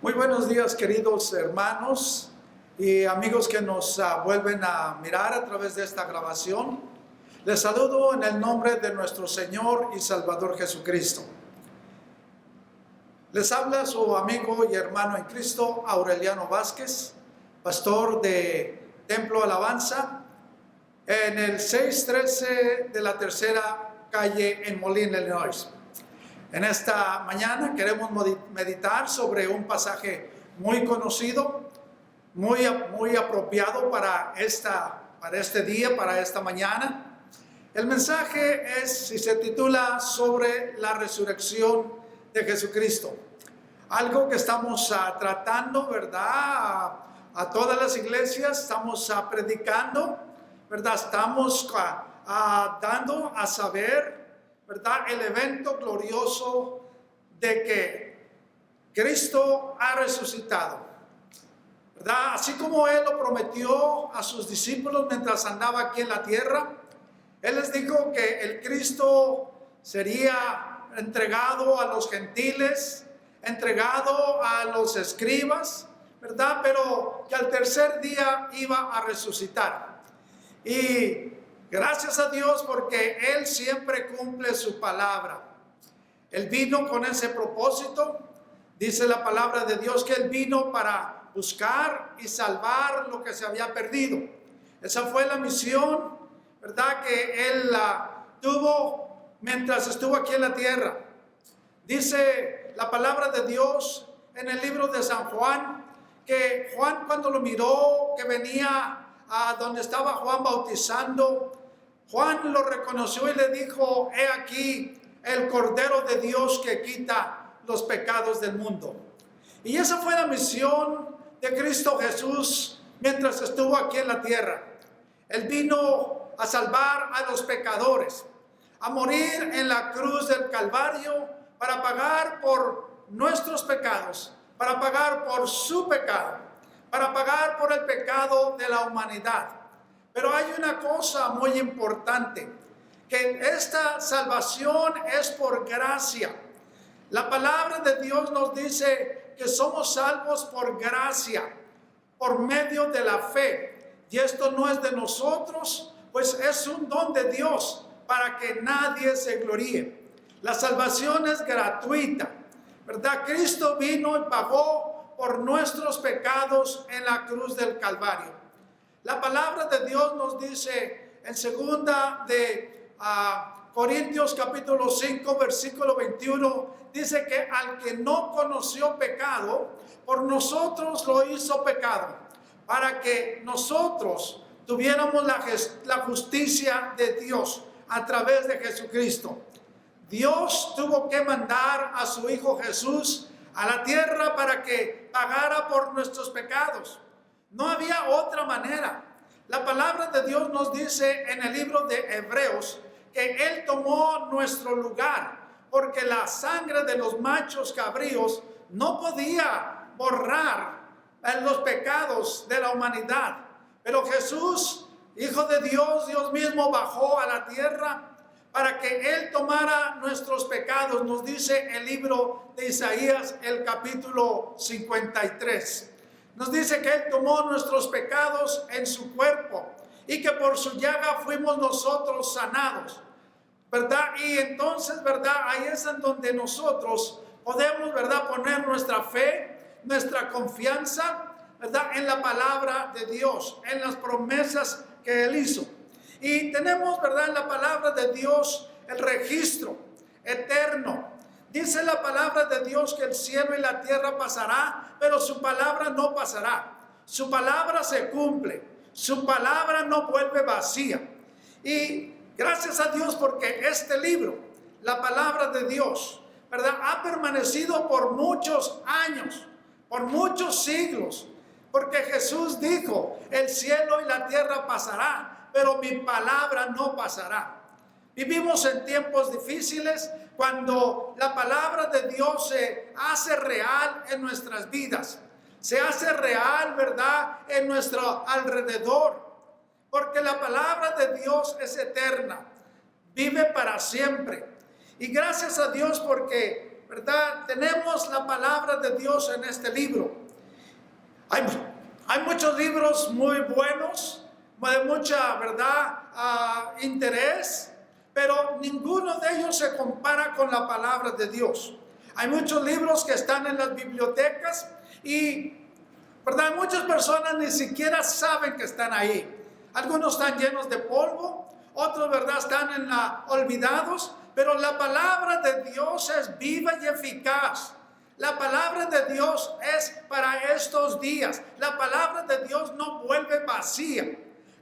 Muy buenos días, queridos hermanos y amigos que nos vuelven a mirar a través de esta grabación. Les saludo en el nombre de nuestro Señor y Salvador Jesucristo. Les habla su amigo y hermano en Cristo, Aureliano Vázquez, pastor de Templo Alabanza, en el 613 de la tercera calle en Moline, Illinois. En esta mañana queremos meditar sobre un pasaje muy conocido, muy apropiado para este día, para esta mañana. El mensaje se titula sobre la resurrección de Jesucristo. Algo que estamos tratando, ¿verdad? A todas las iglesias estamos predicando, ¿verdad? Estamos dando a saber, ¿verdad?, el evento glorioso de que Cristo ha resucitado, ¿verdad? Así como Él lo prometió a sus discípulos mientras andaba aquí en la tierra. Él les dijo que el Cristo sería entregado a los gentiles, entregado a los escribas, ¿verdad? Pero que al tercer día iba a resucitar. Y gracias a Dios porque Él siempre cumple su palabra. Él vino con ese propósito. Dice la palabra de Dios que Él vino para buscar y salvar lo que se había perdido. Esa fue la misión, ¿verdad?, que Él tuvo mientras estuvo aquí en la tierra. Dice la palabra de Dios en el libro de San Juan, que Juan, cuando lo miró, que venía a donde estaba Juan bautizando, Juan lo reconoció y le dijo: he aquí el Cordero de Dios que quita los pecados del mundo. Y esa fue la misión de Cristo Jesús mientras estuvo aquí en la tierra. Él vino a salvar a los pecadores, a morir en la cruz del Calvario para pagar por nuestros pecados, para pagar por su pecado, para pagar por el pecado de la humanidad. Pero hay una cosa muy importante, que esta salvación es por gracia. La palabra de Dios nos dice que somos salvos por gracia, por medio de la fe. Y esto no es de nosotros, pues es un don de Dios para que nadie se gloríe. La salvación es gratuita, ¿verdad? Cristo vino y pagó por nuestros pecados en la cruz del Calvario. La palabra de Dios nos dice en segunda de Corintios capítulo 5 versículo 21, dice que al que no conoció pecado, por nosotros lo hizo pecado, para que nosotros tuviéramos la justicia de Dios a través de Jesucristo. Dios tuvo que mandar a su Hijo Jesús a la tierra para que pagara por nuestros pecados. No había otra manera. La palabra de Dios nos dice en el libro de Hebreos que Él tomó nuestro lugar, porque la sangre de los machos cabríos no podía borrar los pecados de la humanidad. Pero Jesús, Hijo de Dios, Dios mismo, bajó a la tierra para que Él tomara nuestros pecados. Nos dice el libro de Isaías, el capítulo 53. Nos dice que Él tomó nuestros pecados en su cuerpo y que por su llaga fuimos nosotros sanados, ¿verdad? Y entonces, ¿verdad?, ahí es en donde nosotros podemos, ¿verdad?, poner nuestra fe, nuestra confianza, ¿verdad?, en la palabra de Dios, en las promesas que Él hizo. Y tenemos, ¿verdad?, en la palabra de Dios el registro eterno. Dice la palabra de Dios que el cielo y la tierra pasará, pero su palabra no pasará. Su palabra se cumple. Su palabra no vuelve vacía. Y gracias a Dios porque este libro, la palabra de Dios, ¿verdad?, ha permanecido por muchos años, por muchos siglos. Porque Jesús dijo: el cielo y la tierra pasará, pero mi palabra no pasará. Vivimos en tiempos difíciles cuando la palabra de Dios se hace real en nuestras vidas. Se hace real, ¿verdad?, en nuestro alrededor. Porque la palabra de Dios es eterna, vive para siempre. Y gracias a Dios porque ¿verdad? Tenemos la palabra de Dios en este libro. Hay muchos libros muy buenos, de mucha, ¿verdad? Interés, pero ninguno de ellos se compara con la palabra de Dios. Hay muchos libros que están en las bibliotecas y, ¿verdad? Muchas personas ni siquiera saben que están ahí. Algunos están llenos de polvo, otros, ¿verdad?, están olvidados, pero la palabra de Dios es viva y eficaz. La palabra de Dios es para estos días. La palabra de Dios no vuelve vacía.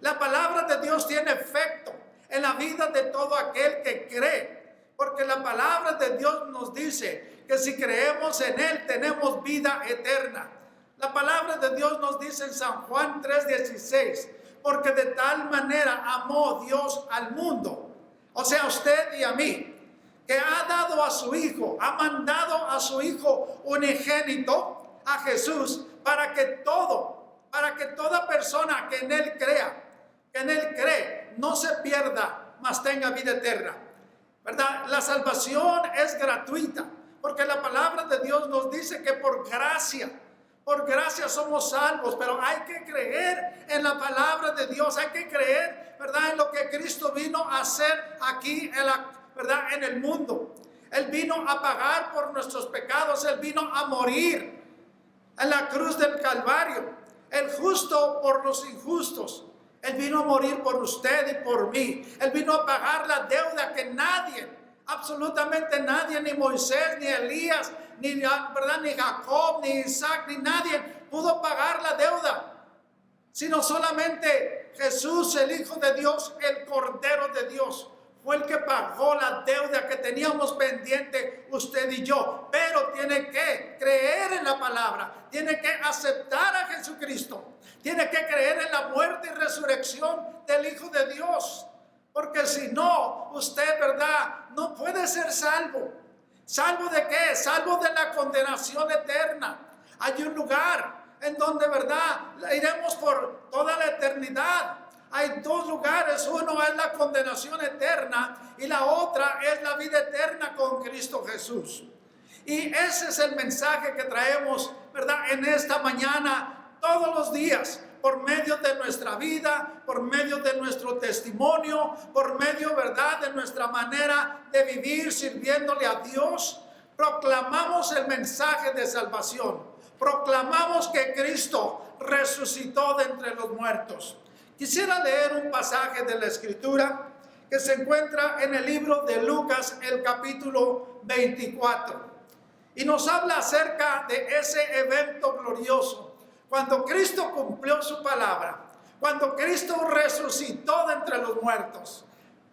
La palabra de Dios tiene efecto en la vida de todo aquel que cree, porque la palabra de Dios nos dice que si creemos en Él tenemos vida eterna. La palabra de Dios nos dice en San Juan 3:16, porque de tal manera amó Dios al mundo, o sea, a usted y a mí, que ha dado a su Hijo, ha mandado a su Hijo unigénito, a Jesús, para que toda persona que en Él cree, no se pierda, mas tenga vida eterna. ¿Verdad? La salvación es gratuita, porque la palabra de Dios nos dice que por gracia somos salvos, pero hay que creer en la palabra de Dios, hay que creer, ¿verdad?, en lo que Cristo vino a hacer aquí ¿verdad?, en el mundo. Él vino a pagar por nuestros pecados, Él vino a morir en la cruz del Calvario, el justo por los injustos. Él vino a morir por usted y por mí. Él vino a pagar la deuda que nadie, absolutamente nadie, ni Moisés, ni Elías, ni Jacob, ni Isaac, ni nadie pudo pagar la deuda, sino solamente Jesús, el Hijo de Dios, el Cordero de Dios, fue el que pagó la deuda que teníamos pendiente usted y yo. Pero tiene que creer en la palabra, tiene que aceptar a Jesucristo, tiene que creer en la muerte y resurrección del Hijo de Dios, porque si no, usted, ¿verdad?, no puede ser salvo. ¿Salvo de qué? Salvo de la condenación eterna. Hay un lugar en donde, ¿verdad?, iremos por toda la eternidad. Hay dos lugares, uno es la condenación eterna y la otra es la vida eterna con Cristo Jesús. Y ese es el mensaje que traemos, ¿verdad?, en esta mañana, todos los días, por medio de nuestra vida, por medio de nuestro testimonio, por medio, ¿verdad?, de nuestra manera de vivir sirviéndole a Dios. Proclamamos el mensaje de salvación, proclamamos que Cristo resucitó de entre los muertos. Quisiera leer un pasaje de la Escritura que se encuentra en el libro de Lucas, el capítulo 24. Y nos habla acerca de ese evento glorioso, cuando Cristo cumplió su palabra, cuando Cristo resucitó de entre los muertos,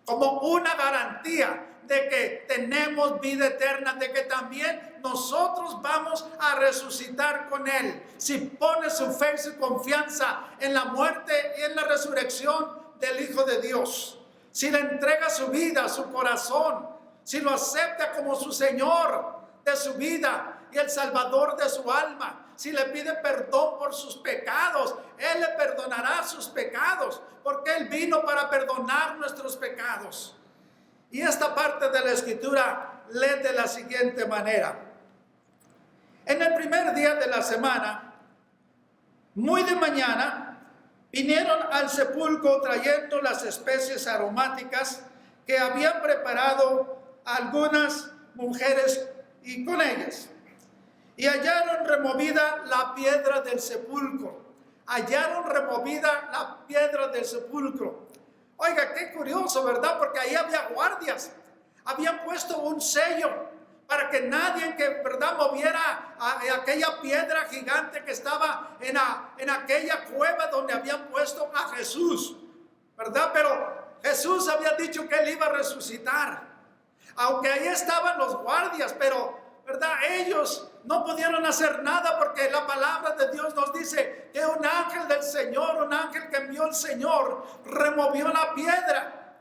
como una garantía de que tenemos vida eterna, de que también nosotros vamos a resucitar con Él. Si pone su fe y su confianza en la muerte y en la resurrección del Hijo de Dios, si le entrega su vida, su corazón, si lo acepta como su Señor de su vida y el Salvador de su alma, si le pide perdón por sus pecados, Él le perdonará sus pecados, porque Él vino para perdonar nuestros pecados. Y esta parte de la Escritura lee de la siguiente manera: en el primer día de la semana, muy de mañana, vinieron al sepulcro trayendo las especies aromáticas que habían preparado algunas mujeres y con ellas. Y hallaron removida la piedra del sepulcro. Hallaron removida la piedra del sepulcro. Oiga, qué curioso, ¿verdad? Porque ahí había guardias. Habían puesto un sello para que nadie que, ¿verdad?, moviera aquella piedra gigante que estaba en aquella cueva donde habían puesto a Jesús, ¿verdad? Pero Jesús había dicho que Él iba a resucitar. Aunque ahí estaban los guardias, pero, ¿verdad?, ellos no pudieron hacer nada, porque la palabra de Dios nos dice que un ángel del Señor, un ángel que envió el Señor, removió la piedra,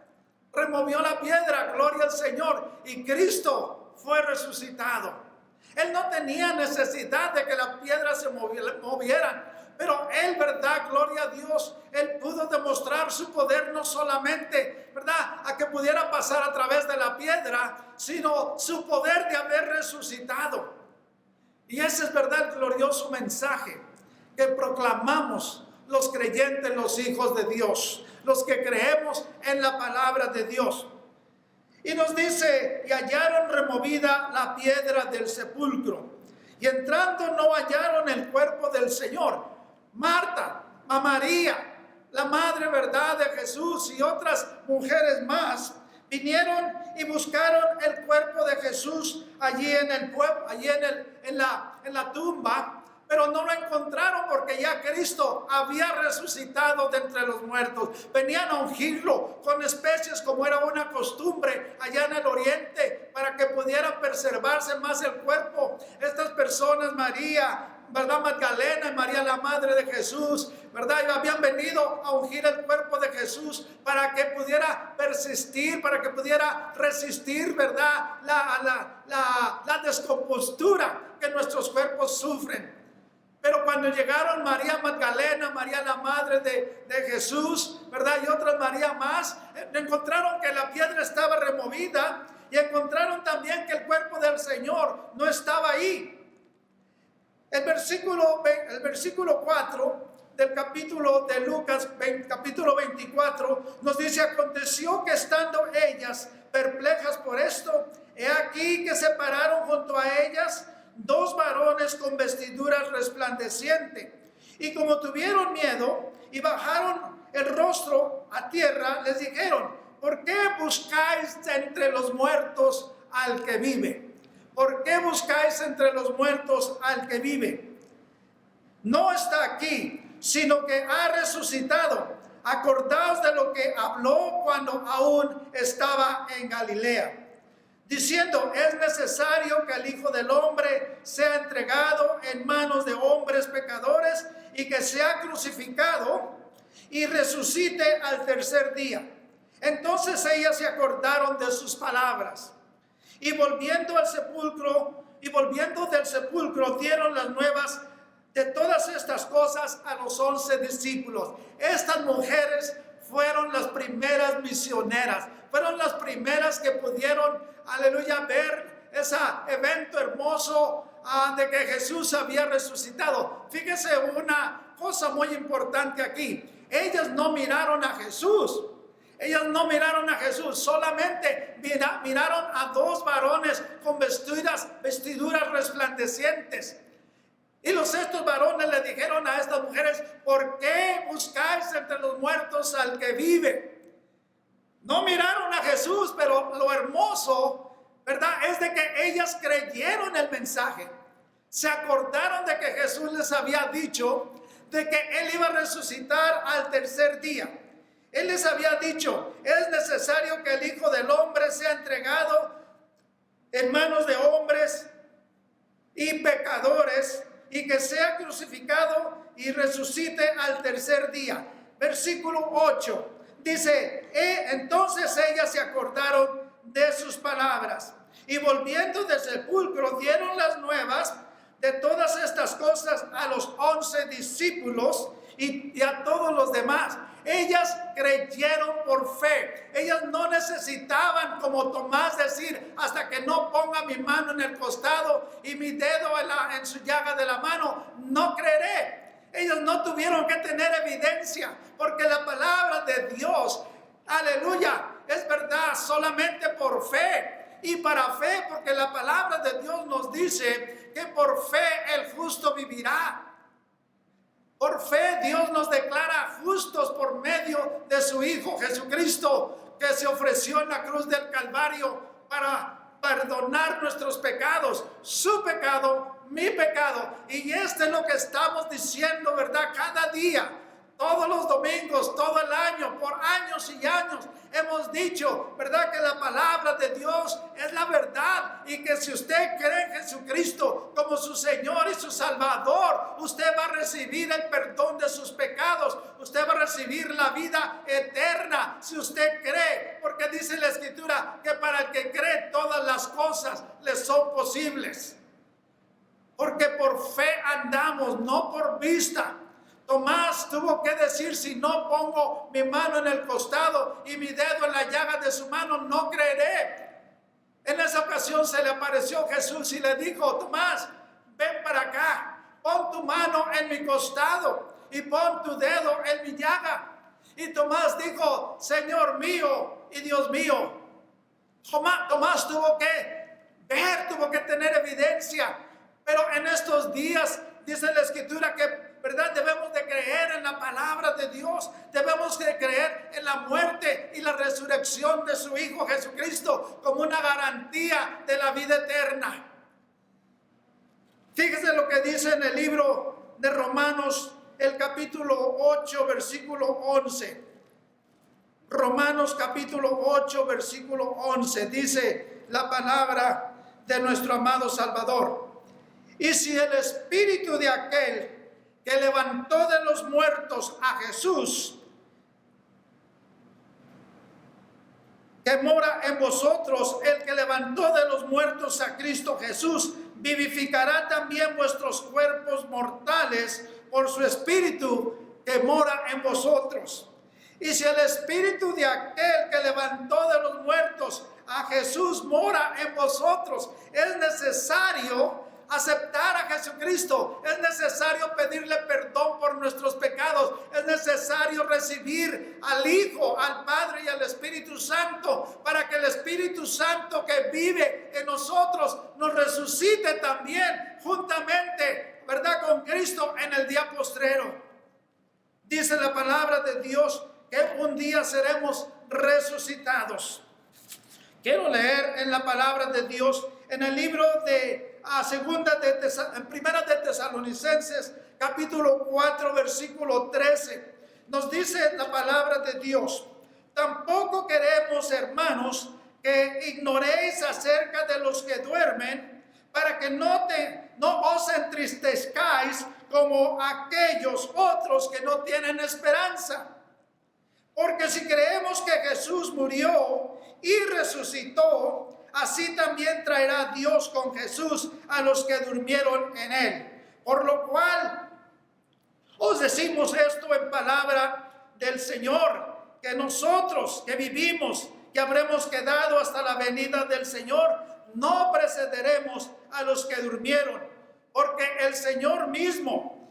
gloria al Señor, y Cristo fue resucitado. Él no tenía necesidad de que las piedras se movieran, Pero él, ¿verdad? Gloria a Dios, él pudo demostrar su poder no solamente, ¿verdad?, a que pudiera pasar a través de la piedra, sino su poder de haber resucitado. Y ese es, ¿verdad?, el glorioso mensaje que proclamamos los creyentes, los hijos de Dios, los que creemos en la palabra de Dios. Y nos dice, y hallaron removida la piedra del sepulcro, y entrando no hallaron el cuerpo del Señor. Marta, a María, la madre, ¿verdad?, de Jesús, y otras mujeres más vinieron y buscaron el cuerpo de Jesús allí en el pueblo, allí en la tumba, pero no lo encontraron porque ya Cristo había resucitado de entre los muertos. Venían a ungirlo con especies como era una costumbre allá en el oriente para que pudiera preservarse más el cuerpo. Estas personas, María, ¿verdad?, Magdalena y María, la madre de Jesús, ¿verdad?, habían venido a ungir el cuerpo de Jesús para que pudiera persistir, para que pudiera resistir, ¿verdad?, la descompostura que nuestros cuerpos sufren. Pero cuando llegaron María Magdalena, María la madre de Jesús, ¿verdad?, y otras María más, encontraron que la piedra estaba removida y encontraron también que el cuerpo del Señor no estaba ahí. El versículo 4 del capítulo de Lucas, capítulo 24, nos dice: aconteció que estando ellas perplejas por esto, he aquí que se pararon junto a ellas dos varones con vestiduras resplandecientes, y como tuvieron miedo y bajaron el rostro a tierra, les dijeron: ¿por qué buscáis entre los muertos al que vive? ¿Por qué buscáis entre los muertos al que vive? No está aquí, sino que ha resucitado. Acordaos de lo que habló cuando aún estaba en Galilea, diciendo: es necesario que el Hijo del Hombre sea entregado en manos de hombres pecadores y que sea crucificado y resucite al tercer día. Entonces ellas se acordaron de sus palabras y volviendo del sepulcro dieron las nuevas de todas estas cosas a los 11 discípulos. Estas mujeres fueron las primeras misioneras, fueron las primeras que pudieron, aleluya, ver ese evento hermoso de que Jesús había resucitado. Fíjese una cosa muy importante aquí: ellas no miraron a Jesús. Ellas no miraron a Jesús, solamente miraron a dos varones con vestiduras resplandecientes. Y estos varones le dijeron a estas mujeres: ¿por qué buscáis entre los muertos al que vive? No miraron a Jesús, pero lo hermoso, ¿verdad?, es de que ellas creyeron el mensaje. Se acordaron de que Jesús les había dicho de que Él iba a resucitar al tercer día. Él les había dicho: es necesario que el Hijo del Hombre sea entregado en manos de hombres y pecadores y que sea crucificado y resucite al tercer día. Versículo 8 dice: entonces ellas se acordaron de sus palabras y volviendo del sepulcro dieron las nuevas de todas estas cosas a los 11 discípulos y a todos los demás. Ellas creyeron por fe. Ellas no necesitaban, como Tomás, decir: hasta que no ponga mi mano en el costado y mi dedo en su llaga de la mano, no creeré. Ellas no tuvieron que tener evidencia, porque la palabra de Dios, aleluya, es verdad solamente por fe. Y para fe, porque la palabra de Dios nos dice que por fe el justo vivirá. Por fe Dios nos declara justos por medio de su Hijo Jesucristo, que se ofreció en la cruz del Calvario para perdonar nuestros pecados, su pecado, mi pecado. Y esto es lo que estamos diciendo, ¿verdad?, cada día. Todos los domingos, todo el año, por años y años, hemos dicho, ¿verdad?, que la palabra de Dios es la verdad y que si usted cree en Jesucristo como su Señor y su Salvador, usted va a recibir el perdón de sus pecados, usted va a recibir la vida eterna si usted cree, porque dice la Escritura que para el que cree todas las cosas le son posibles. Porque por fe andamos, no por vista. Tomás tuvo que decir: si no pongo mi mano en el costado y mi dedo en la llaga de su mano, no creeré. En esa ocasión se le apareció Jesús y le dijo: Tomás, ven para acá, pon tu mano en mi costado y pon tu dedo en mi llaga. Y Tomás dijo: Señor mío y Dios mío. Tomás tuvo que ver, tuvo que tener evidencia. Pero en estos días dice la Escritura que, ¿verdad?, debemos de creer en la palabra de Dios. Debemos de creer en la muerte y la resurrección de su Hijo Jesucristo como una garantía de la vida eterna. Fíjese lo que dice en el libro de Romanos, el capítulo 8, versículo 11. Romanos capítulo 8, versículo 11. Dice la palabra de nuestro amado Salvador: y si el espíritu de aquel que levantó de los muertos a Jesús, que mora en vosotros, el que levantó de los muertos a Cristo Jesús, vivificará también vuestros cuerpos mortales por su espíritu que mora en vosotros. Y si el espíritu de aquel que levantó de los muertos a Jesús mora en vosotros, es necesario aceptar a Jesucristo, es necesario pedirle perdón por nuestros pecados, es necesario recibir al Hijo, al Padre y al Espíritu Santo, para que el Espíritu Santo que vive en nosotros nos resucite también juntamente, ¿verdad?, con Cristo en el día postrero. Dice la palabra de Dios que un día seremos resucitados. Quiero leer en la palabra de Dios en el libro de Primera de Tesalonicenses, capítulo 4, versículo 13. Nos dice la palabra de Dios: tampoco queremos, hermanos, que ignoréis acerca de los que duermen, para que no os entristezcáis como aquellos otros que no tienen esperanza. Porque si creemos que Jesús murió y resucitó, así también traerá Dios con Jesús a los que durmieron en él. Por lo cual os decimos esto en palabra del Señor, que nosotros que vivimos, que habremos quedado hasta la venida del Señor, no precederemos a los que durmieron. Porque el Señor mismo,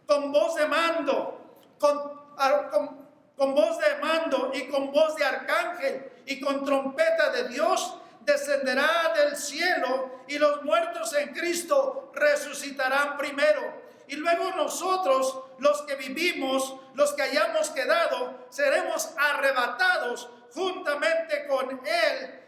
con voz de mando, con voz de mando y con voz de arcángel y con trompeta de Dios, descenderá del cielo, y los muertos en Cristo resucitarán primero. Y luego nosotros, los que vivimos, los que hayamos quedado, seremos arrebatados juntamente con Él,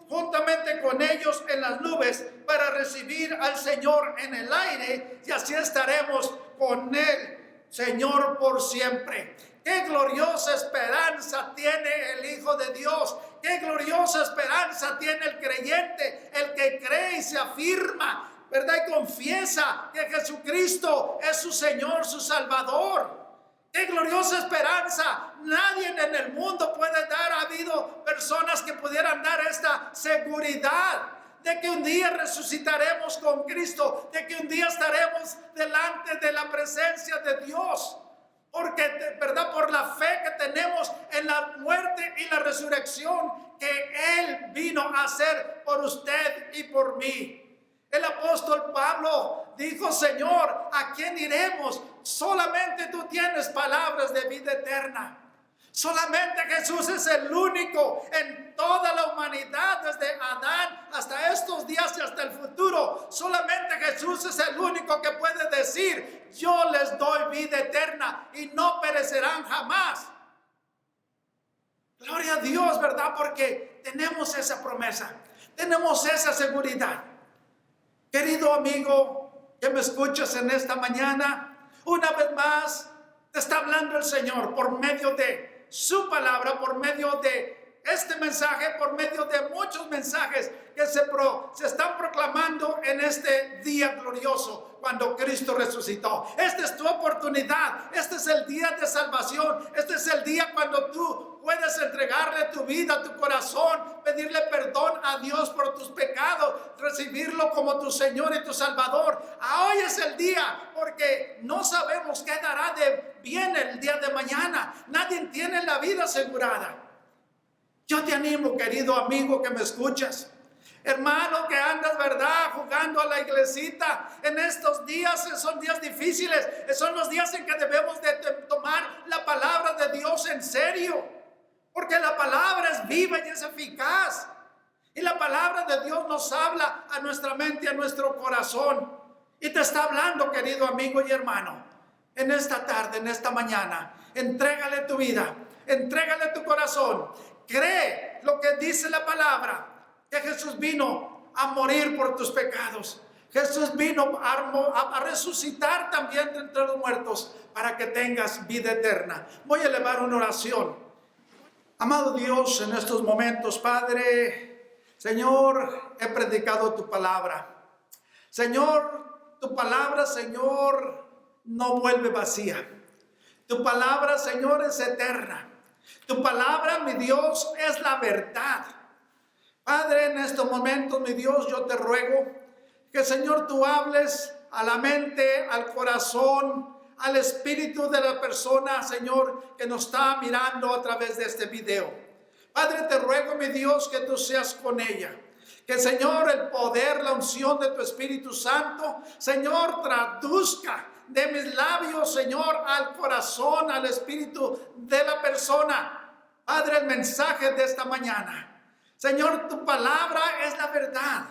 juntamente con ellos en las nubes, para recibir al Señor en el aire, y así estaremos con Él, Señor, por siempre. Qué gloriosa esperanza tiene el Hijo de Dios. Qué gloriosa esperanza tiene el creyente, el que cree y se afirma, ¿verdad?, y confiesa que Jesucristo es su Señor, su Salvador. ¡Qué gloriosa esperanza! Nadie en el mundo puede dar. Ha habido personas que pudieran dar esta seguridad de que un día resucitaremos con Cristo, de que un día estaremos delante de la presencia de Dios. Porque, ¿verdad?, por la fe que tenemos en la muerte y la resurrección que Él vino a hacer por usted y por mí. El apóstol Pablo dijo: Señor, ¿a quién iremos? Solamente tú tienes palabras de vida eterna. Solamente Jesús es el único en toda la humanidad, desde Adán hasta estos días y hasta el futuro. Solamente Jesús es el único que puede decir: yo les doy vida eterna y no perecerán jamás. Gloria a Dios, ¿verdad? Porque tenemos esa promesa, tenemos esa seguridad. Querido amigo que me escuchas en esta mañana, una vez más te está hablando el Señor por medio de su palabra, por medio de este mensaje, por medio de muchos muchos mensajes que se están proclamando en este día glorioso cuando Cristo resucitó. Esta es tu oportunidad. Este es el día de salvación. Este es el día cuando tú puedes entregarle tu vida, tu corazón, pedirle perdón a Dios por tus pecados, recibirlo como tu Señor y tu Salvador. Hoy es el día, porque no sabemos qué dará de bien el día de mañana. Nadie tiene la vida asegurada. Yo te animo, querido amigo que me escuchas, hermano que andas, ¿verdad?, jugando a la iglesita. En estos días son días difíciles, son los días en que debemos de tomar la palabra de Dios en serio, porque la palabra es viva y es eficaz. Y la palabra de Dios nos habla a nuestra mente y a nuestro corazón. Y te está hablando, querido amigo y hermano, en esta tarde, en esta mañana. Entrégale tu vida, entrégale tu corazón. Cree lo que dice la palabra, que Jesús vino a morir por tus pecados. Jesús vino a resucitar también de entre los muertos para que tengas vida eterna. Voy a elevar una oración. Amado Dios, en estos momentos, Padre, Señor, he predicado tu palabra. Señor, tu palabra, Señor, no vuelve vacía. Tu palabra, Señor, es eterna. Tu palabra, mi Dios, es la verdad. Padre, en estos momentos, mi Dios, yo te ruego que, Señor, tú hables a la mente, al corazón, al espíritu de la persona, Señor, que nos está mirando a través de este video. Padre, te ruego, mi Dios, que tú seas con ella. Que, Señor, el poder, la unción de tu Espíritu Santo, Señor, traduzca de mis labios, Señor, al corazón, al espíritu de la persona. Padre, el mensaje de esta mañana. Señor, tu palabra es la verdad.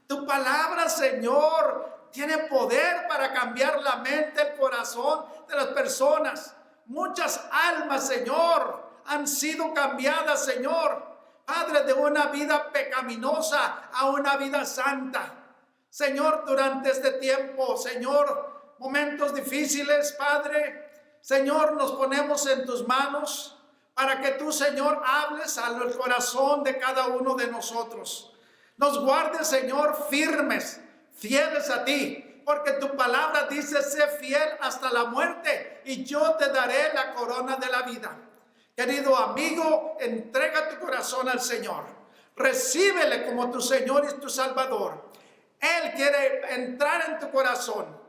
Tu palabra, Señor, tiene poder para cambiar la mente, el corazón de las personas. Muchas almas, Señor, han sido cambiadas, Señor, Padre, de una vida pecaminosa a una vida santa. Señor, durante este tiempo, Señor, momentos difíciles, Padre, Señor, nos ponemos en tus manos para que tú, Señor, hables al corazón de cada uno de nosotros. Nos guardes, Señor, firmes, fieles a ti, porque tu palabra dice: sé fiel hasta la muerte y yo te daré la corona de la vida. Querido amigo, entrega tu corazón al Señor. Recíbele como tu Señor y tu Salvador. Él quiere entrar en tu corazón.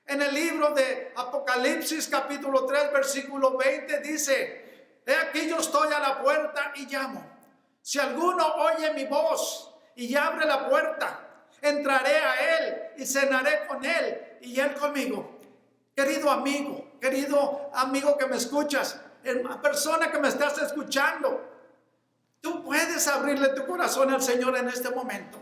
En el libro de Apocalipsis capítulo 3 versículo 20 dice: he aquí yo estoy a la puerta y llamo. Si alguno oye mi voz y abre la puerta, entraré a él y cenaré con él y él conmigo. Querido amigo que me escuchas, persona que me estás escuchando, tú puedes abrirle tu corazón al Señor en este momento.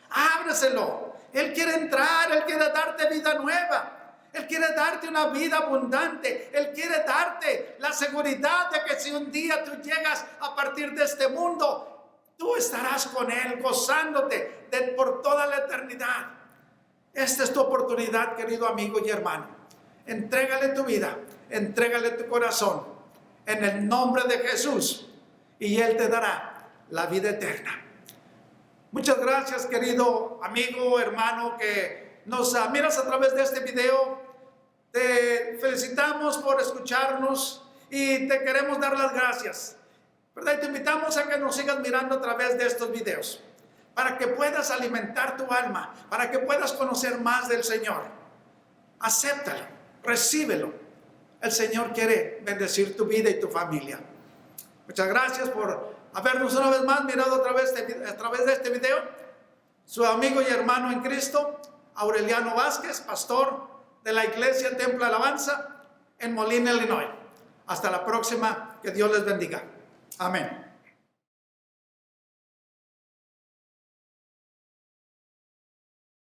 Ábreselo. Él quiere entrar, Él quiere darte vida nueva. Él quiere darte una vida abundante. Él quiere darte la seguridad de que si un día tú llegas a partir de este mundo, tú estarás con Él gozándote por toda la eternidad. Esta es tu oportunidad, querido amigo y hermano. Entrégale tu vida, entrégale tu corazón en el nombre de Jesús y Él te dará la vida eterna. Muchas gracias, querido amigo, hermano, que nos miras a través de este video. Te felicitamos por escucharnos y te queremos dar las gracias, ¿verdad? Y te invitamos a que nos sigas mirando a través de estos videos, para que puedas alimentar tu alma, para que puedas conocer más del Señor. Acéptalo, recíbelo. El Señor quiere bendecir tu vida y tu familia. Muchas gracias por habernos una vez más mirado a través de este video. Su amigo y hermano en Cristo, Aureliano Vázquez, pastor de la Iglesia Templo Alabanza en Moline, Illinois. Hasta la próxima. Que Dios les bendiga. Amén.